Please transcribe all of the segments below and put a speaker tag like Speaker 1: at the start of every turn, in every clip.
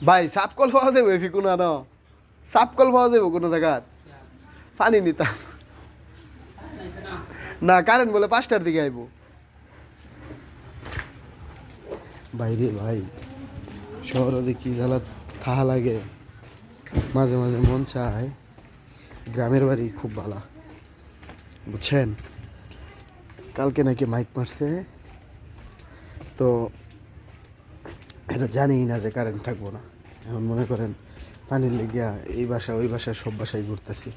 Speaker 1: ভাই সাপ কল পাওয়া যাবে ফিকুনা ন সাপ কল পাওয়া যাবে কোনো জায়গার পানি নিতাম না কারেন্ট বলে 5টার দিকে আইব বাইরে ভাই শহরে যে কি জ্বালা থাহা লাগে মাঝে মাঝে মন চায় গ্রামের বাড়ি খুব ভালো বুঝছেন কালকে নাকি মাইক মারছে তো এটা জানিই না যে কারেন্ট থাকবো না এখন মনে করেন পানির লেগিয়া এই বাসা ওই বাসায় সব বাসায় ঘুরতেছি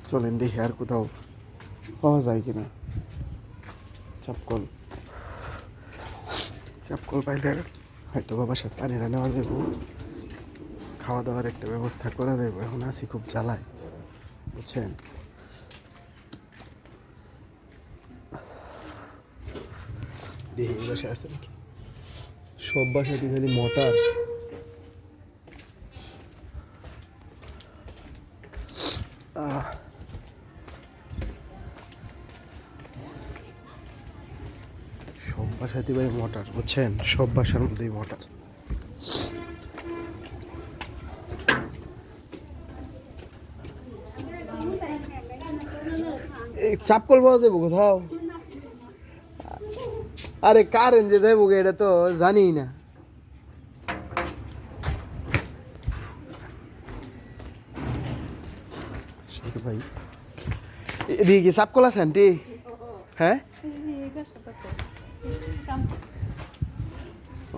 Speaker 1: চলেন দেখি আর কোথাও পাওয়া যায় কিনা চাপকল চাপকল পাইলে হয়তো বাসার পানিটা নেওয়া যাবো খাওয়া দাওয়ার একটা ব্যবস্থা করা যাবে এখন আছি খুব জ্বালায় বুঝছেন দেখি এই বাসায় আছে নাকি সব বাসাতে খালি মোটর সব বাসাতে ভাই মোটর বুঝছেন সব বাসার মধ্যেই মোটর এই চাপকল পাওয়া যাবো কোথাও আরে কারেন্ট যে যাইব এটা তো জানি না ভাই এদিকে কি চাপকল আছে আন্টি হ্যাঁ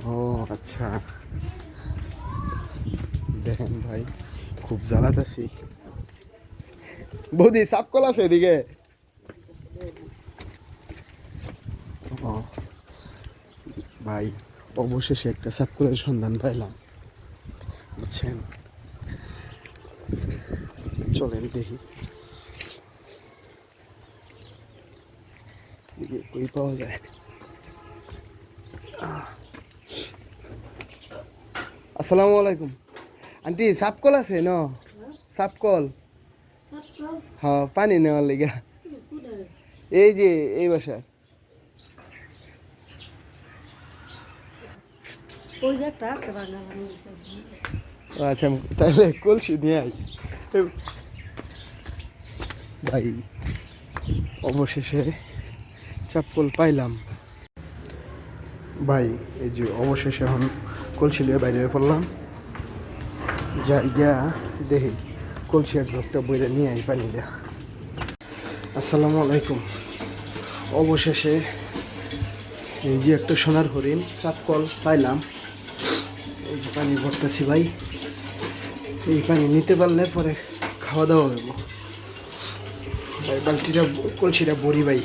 Speaker 1: ও আচ্ছা দেখেন ভাই খুব জ্বালাত আছি বৌদি চাপকল আছে এদিকে ও ভাই অবশেষে একটা চাপকলের সন্ধান পাইলাম বুঝছেন চলেন দেখি কই পাওয়া যায় আসসালামু আলাইকুম আন্টি চাপকল আছে ন চাপকল হ্যাঁ পানি নেওয়ার লেগা এই যে এই বাসায় আচ্ছা তাহলে কলসি নিয়ে আই ভাই অবশেষে চাপকল পাইলাম ভাই এই যে অবশেষে এখন কলসি নিয়ে বাইরে পড়লাম যাই গিয়া দেখি কলসি আর ঝোঁকটা বইরে নিয়ে আই পানি দেয়া আসসালামু আলাইকুম অবশেষে এই যে একটা সোনার হরিণ চাপকল পাইলাম এই যে পানি ভরতেছি ভাই এই পানি নিতে পারলে পরে খাওয়া দাওয়া হইব ভাই বালতিটা কলসিটা ভরি ভাই